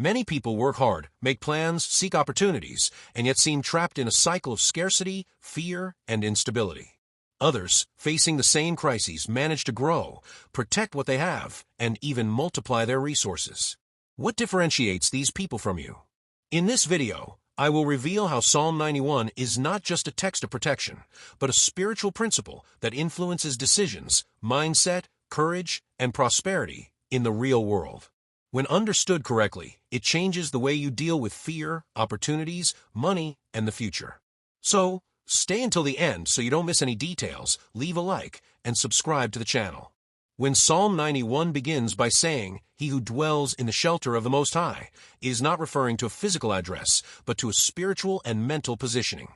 Many people work hard, make plans, seek opportunities, and yet seem trapped in a cycle of scarcity, fear, and instability. Others, facing the same crises, manage to grow, protect what they have, and even multiply their resources. What differentiates these people from you? In this video, I will reveal how Psalm 91 is not just a text of protection, but a spiritual principle that influences decisions, mindset, courage, and prosperity in the real world. When understood correctly, it changes the way you deal with fear, opportunities, money, and the future. So, stay until the end so you don't miss any details, leave a like, and subscribe to the channel. When Psalm 91 begins by saying, "He who dwells in the shelter of the Most High," is not referring to a physical address, but to a spiritual and mental positioning.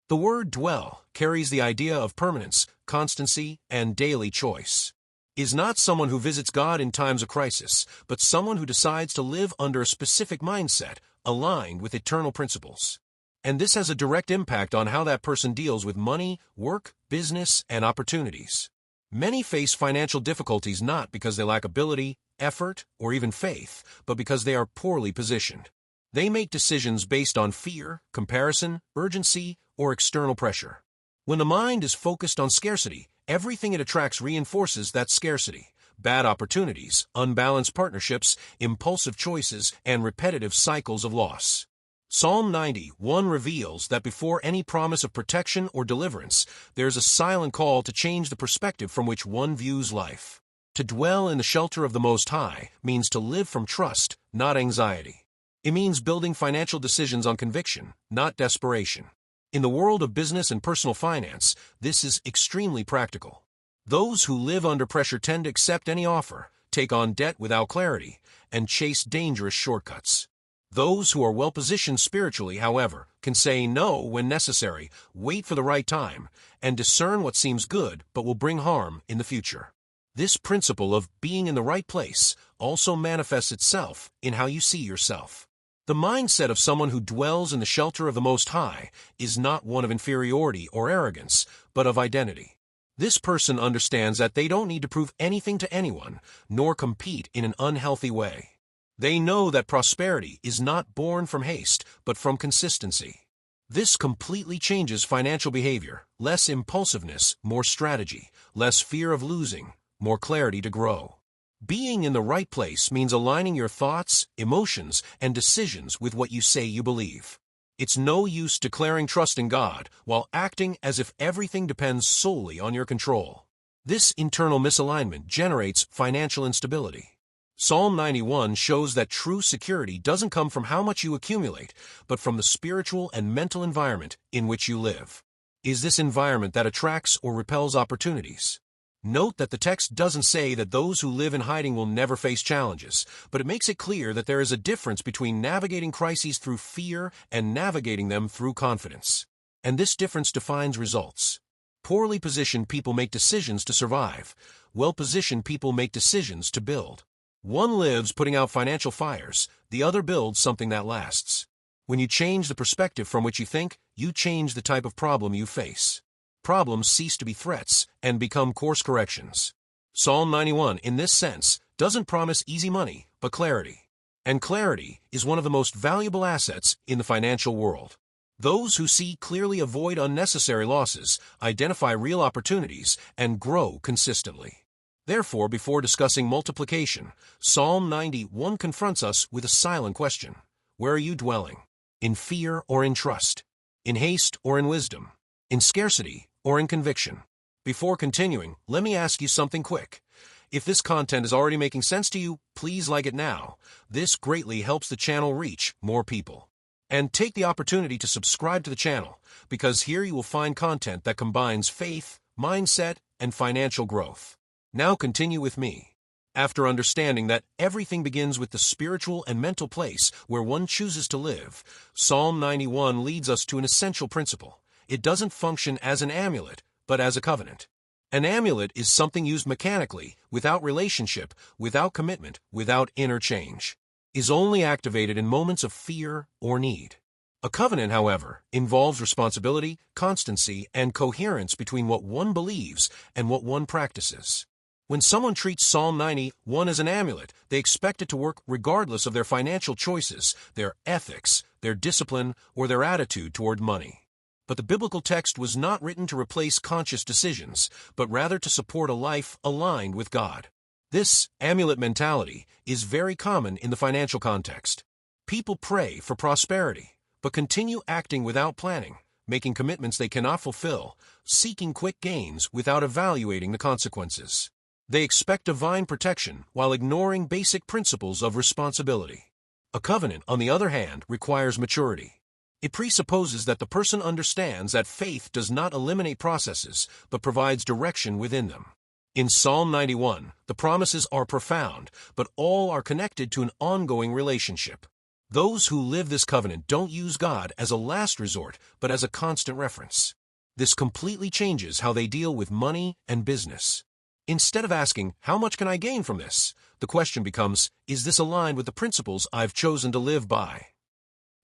The word dwell carries the idea of permanence, constancy, and daily choice. Is not someone who visits God in times of crisis, but someone who decides to live under a specific mindset, aligned with eternal principles. And this has a direct impact on how that person deals with money, work, business, and opportunities. Many face financial difficulties not because they lack ability, effort, or even faith, but because they are poorly positioned. They make decisions based on fear, comparison, urgency, or external pressure. When the mind is focused on scarcity, everything it attracts reinforces that scarcity. Bad opportunities, unbalanced partnerships, impulsive choices, and repetitive cycles of loss. Psalm 91 reveals that before any promise of protection or deliverance, there is a silent call to change the perspective from which one views life. To dwell in the shelter of the Most High means to live from trust, not anxiety. It means building financial decisions on conviction, not desperation. In the world of business and personal finance, this is extremely practical. Those who live under pressure tend to accept any offer, take on debt without clarity, and chase dangerous shortcuts. Those who are well-positioned spiritually, however, can say no when necessary, wait for the right time, and discern what seems good but will bring harm in the future. This principle of being in the right place also manifests itself in how you see yourself. The mindset of someone who dwells in the shelter of the Most High is not one of inferiority or arrogance, but of identity. This person understands that they don't need to prove anything to anyone, nor compete in an unhealthy way. They know that prosperity is not born from haste, but from consistency. This completely changes financial behavior: less impulsiveness, more strategy; less fear of losing, more clarity to grow. Being in the right place means aligning your thoughts, emotions, and decisions with what you say you believe. It's no use declaring trust in God while acting as if everything depends solely on your control. This internal misalignment generates financial instability. Psalm 91 shows that true security doesn't come from how much you accumulate, but from the spiritual and mental environment in which you live. Is this environment that attracts or repels opportunities? Note that the text doesn't say that those who live in hiding will never face challenges, but it makes it clear that there is a difference between navigating crises through fear and navigating them through confidence. And this difference defines results. Poorly positioned people make decisions to survive. Well-positioned people make decisions to build. One lives putting out financial fires, the other builds something that lasts. When you change the perspective from which you think, you change the type of problem you face. Problems cease to be threats and become course corrections. Psalm 91, in this sense, doesn't promise easy money, but clarity. And clarity is one of the most valuable assets in the financial world. Those who see clearly avoid unnecessary losses, identify real opportunities, and grow consistently. Therefore, before discussing multiplication, Psalm 91 confronts us with a silent question. Where are you dwelling? In fear or in trust? In haste or in wisdom? In scarcity or in conviction? Before continuing, let me ask you something quick. If this content is already making sense to you, please like it now. This greatly helps the channel reach more people. And take the opportunity to subscribe to the channel, because here you will find content that combines faith, mindset, and financial growth. Now continue with me. After understanding that everything begins with the spiritual and mental place where one chooses to live, Psalm 91 leads us to an essential principle. It doesn't function as an amulet, but as a covenant. An amulet is something used mechanically, without relationship, without commitment, without inner change. Is only activated in moments of fear or need. A covenant, however, involves responsibility, constancy, and coherence between what one believes and what one practices. When someone treats Psalm 91 as an amulet, they expect it to work regardless of their financial choices, their ethics, their discipline, or their attitude toward money. But the biblical text was not written to replace conscious decisions, but rather to support a life aligned with God. This amulet mentality is very common in the financial context. People pray for prosperity, but continue acting without planning, making commitments they cannot fulfill, seeking quick gains without evaluating the consequences. They expect divine protection while ignoring basic principles of responsibility. A covenant, on the other hand, requires maturity. It presupposes that the person understands that faith does not eliminate processes, but provides direction within them. In Psalm 91, the promises are profound, but all are connected to an ongoing relationship. Those who live this covenant don't use God as a last resort, but as a constant reference. This completely changes how they deal with money and business. Instead of asking, "How much can I gain from this?" the question becomes, "Is this aligned with the principles I've chosen to live by?"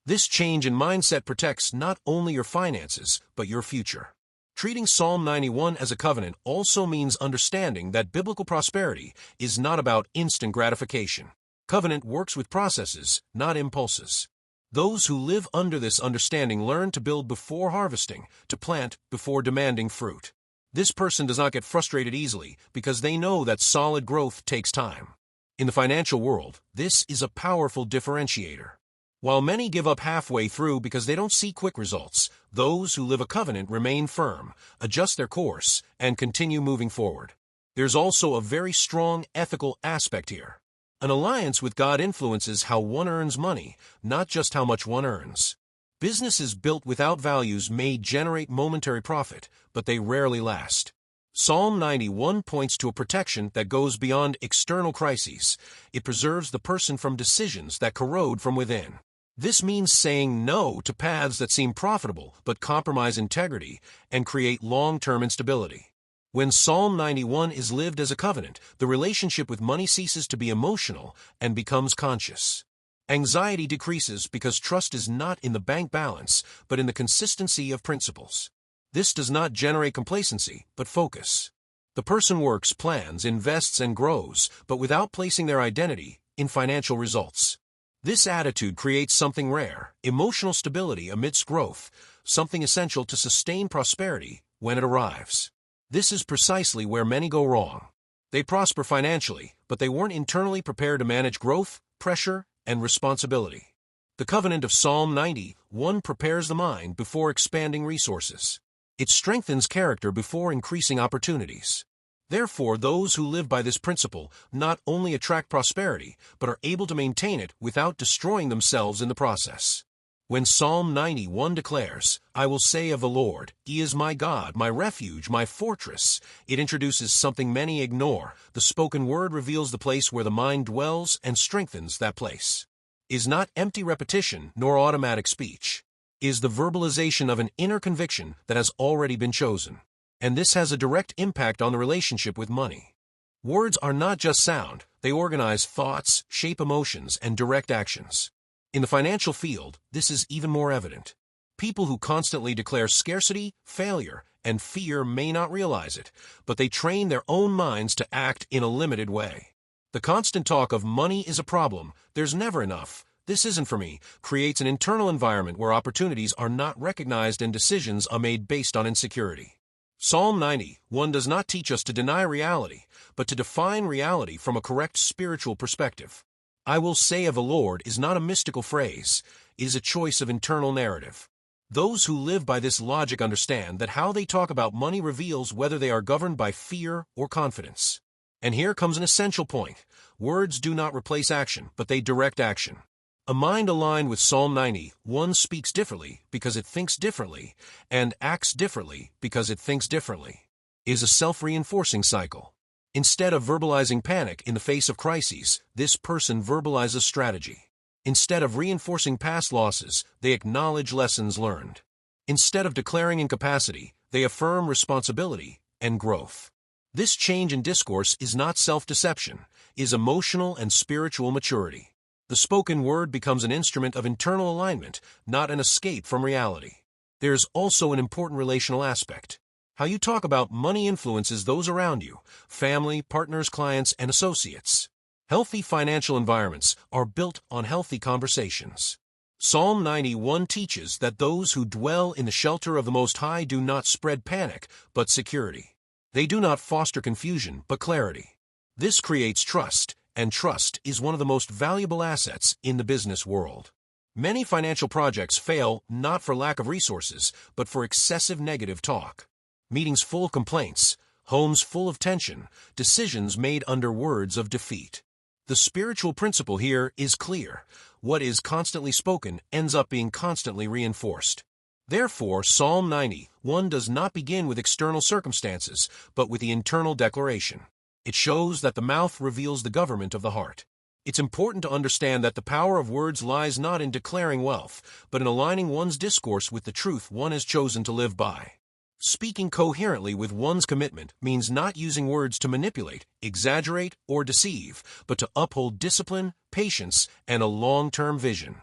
This change in mindset protects not only your finances, but your future. Treating Psalm 91 as a covenant also means understanding that biblical prosperity is not about instant gratification. Covenant works with processes, not impulses. Those who live under this understanding learn to build before harvesting, to plant before demanding fruit. This person does not get frustrated easily because they know that solid growth takes time. In the financial world, this is a powerful differentiator. While many give up halfway through because they don't see quick results, those who live a covenant remain firm, adjust their course, and continue moving forward. There's also a very strong ethical aspect here. An alliance with God influences how one earns money, not just how much one earns. Businesses built without values may generate momentary profit, but they rarely last. Psalm 91 points to a protection that goes beyond external crises. It preserves the person from decisions that corrode from within. This means saying no to paths that seem profitable but compromise integrity and create long-term instability. When Psalm 91 is lived as a covenant, the relationship with money ceases to be emotional and becomes conscious. Anxiety decreases because trust is not in the bank balance, but in the consistency of principles. This does not generate complacency, but focus. The person works, plans, invests, and grows, but without placing their identity in financial results. This attitude creates something rare, emotional stability amidst growth, something essential to sustain prosperity when it arrives. This is precisely where many go wrong. They prosper financially, but they weren't internally prepared to manage growth, pressure, and responsibility. The covenant of Psalm 91 prepares the mind before expanding resources. It strengthens character before increasing opportunities. Therefore, those who live by this principle not only attract prosperity, but are able to maintain it without destroying themselves in the process. When Psalm 91 declares, "I will say of the Lord, He is my God, my refuge, my fortress," it introduces something many ignore. The spoken word reveals the place where the mind dwells and strengthens that place. Is not empty repetition nor automatic speech. Is the verbalization of an inner conviction that has already been chosen. And this has a direct impact on the relationship with money. Words are not just sound, they organize thoughts, shape emotions, and direct actions. In the financial field, this is even more evident. People who constantly declare scarcity, failure, and fear may not realize it, but they train their own minds to act in a limited way. The constant talk of money is a problem, there's never enough, this isn't for me, creates an internal environment where opportunities are not recognized and decisions are made based on insecurity. Psalm 91 does not teach us to deny reality, but to define reality from a correct spiritual perspective. "I will say of the Lord" is not a mystical phrase, it is a choice of internal narrative. Those who live by this logic understand that how they talk about money reveals whether they are governed by fear or confidence. And here comes an essential point. Words do not replace action, but they direct action. A mind aligned with Psalm 91 speaks differently because it thinks differently, and acts differently because it thinks differently. It is a self-reinforcing cycle. Instead of verbalizing panic in the face of crises, this person verbalizes strategy. Instead of reinforcing past losses, they acknowledge lessons learned. Instead of declaring incapacity, they affirm responsibility and growth. This change in discourse is not self-deception, it is emotional and spiritual maturity. The spoken word becomes an instrument of internal alignment, not an escape from reality. There is also an important relational aspect. How you talk about money influences those around you, family, partners, clients, and associates. Healthy financial environments are built on healthy conversations. Psalm 91 teaches that those who dwell in the shelter of the Most High do not spread panic, but security. They do not foster confusion, but clarity. This creates trust, and trust is one of the most valuable assets in the business world. Many financial projects fail not for lack of resources, but for excessive negative talk. Meetings full of complaints, homes full of tension, decisions made under words of defeat. The spiritual principle here is clear. What is constantly spoken ends up being constantly reinforced. Therefore, Psalm 91 does not begin with external circumstances, but with the internal declaration. It shows that the mouth reveals the government of the heart. It's important to understand that the power of words lies not in declaring wealth, but in aligning one's discourse with the truth one has chosen to live by. Speaking coherently with one's commitment means not using words to manipulate, exaggerate, or deceive, but to uphold discipline, patience, and a long-term vision.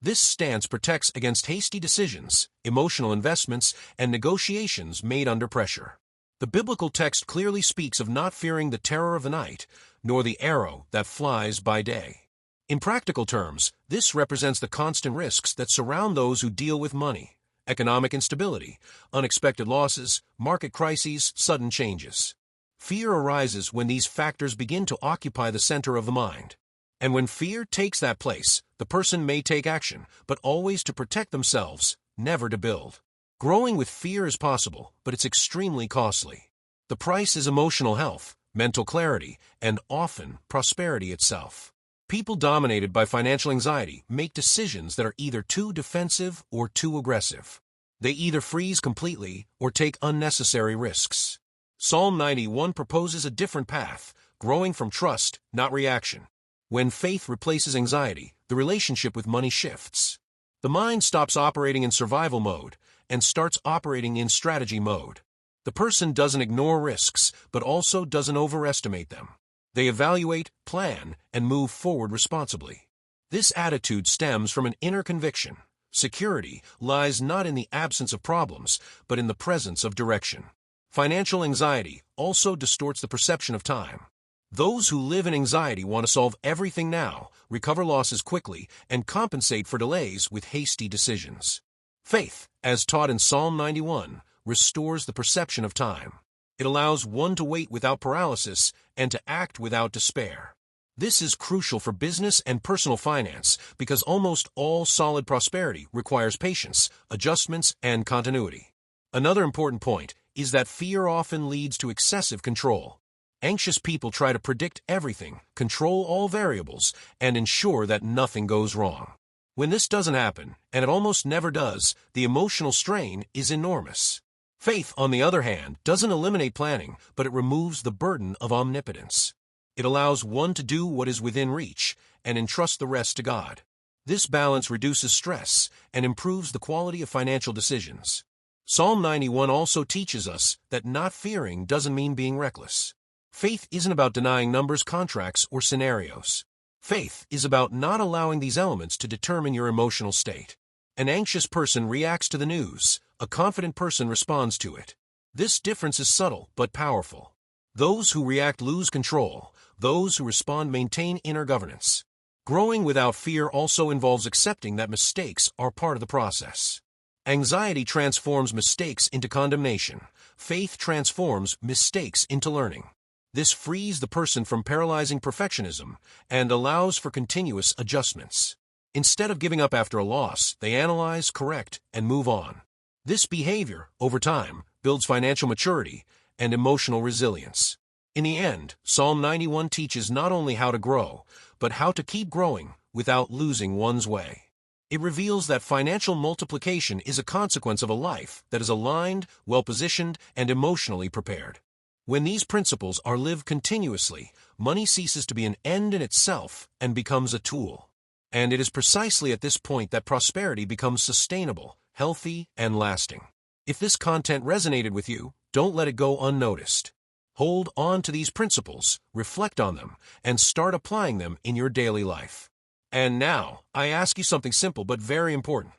This stance protects against hasty decisions, emotional investments, and negotiations made under pressure. The biblical text clearly speaks of not fearing the terror of the night, nor the arrow that flies by day. In practical terms, this represents the constant risks that surround those who deal with money. Economic instability, unexpected losses, market crises, sudden changes. Fear arises when these factors begin to occupy the center of the mind. And when fear takes that place, the person may take action, but always to protect themselves, never to build. Growing with fear is possible, but it's extremely costly. The price is emotional health, mental clarity, and often prosperity itself. People dominated by financial anxiety make decisions that are either too defensive or too aggressive. They either freeze completely or take unnecessary risks. Psalm 91 proposes a different path, growing from trust, not reaction. When faith replaces anxiety, the relationship with money shifts. The mind stops operating in survival mode and starts operating in strategy mode. The person doesn't ignore risks, but also doesn't overestimate them. They evaluate, plan, and move forward responsibly. This attitude stems from an inner conviction. Security lies not in the absence of problems, but in the presence of direction. Financial anxiety also distorts the perception of time. Those who live in anxiety want to solve everything now, recover losses quickly, and compensate for delays with hasty decisions. Faith, as taught in Psalm 91, restores the perception of time. It allows one to wait without paralysis and to act without despair. This is crucial for business and personal finance because almost all solid prosperity requires patience, adjustments, and continuity. Another important point is that fear often leads to excessive control. Anxious people try to predict everything, control all variables, and ensure that nothing goes wrong. When this doesn't happen, and it almost never does, the emotional strain is enormous. Faith, on the other hand, doesn't eliminate planning, but it removes the burden of omnipotence. It allows one to do what is within reach and entrust the rest to God. This balance reduces stress and improves the quality of financial decisions. Psalm 91 also teaches us that not fearing doesn't mean being reckless. Faith isn't about denying numbers, contracts, or scenarios. Faith is about not allowing these elements to determine your emotional state. An anxious person reacts to the news. A confident person responds to it. This difference is subtle but powerful. Those who react lose control. Those who respond maintain inner governance. Growing without fear also involves accepting that mistakes are part of the process. Anxiety transforms mistakes into condemnation. Faith transforms mistakes into learning. This frees the person from paralyzing perfectionism and allows for continuous adjustments. Instead of giving up after a loss, they analyze, correct, and move on. This behavior, over time, builds financial maturity and emotional resilience. In the end, Psalm 91 teaches not only how to grow, but how to keep growing without losing one's way. It reveals that financial multiplication is a consequence of a life that is aligned, well-positioned, and emotionally prepared. When these principles are lived continuously, money ceases to be an end in itself and becomes a tool. And it is precisely at this point that prosperity becomes sustainable, healthy, and lasting. If this content resonated with you, don't let it go unnoticed. Hold on to these principles, reflect on them, and start applying them in your daily life. And now, I ask you something simple but very important.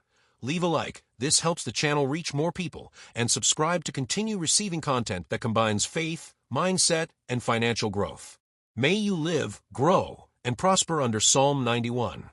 Leave a like, this helps the channel reach more people, and subscribe to continue receiving content that combines faith, mindset, and financial growth. May you live, grow, and prosper under Psalm 91.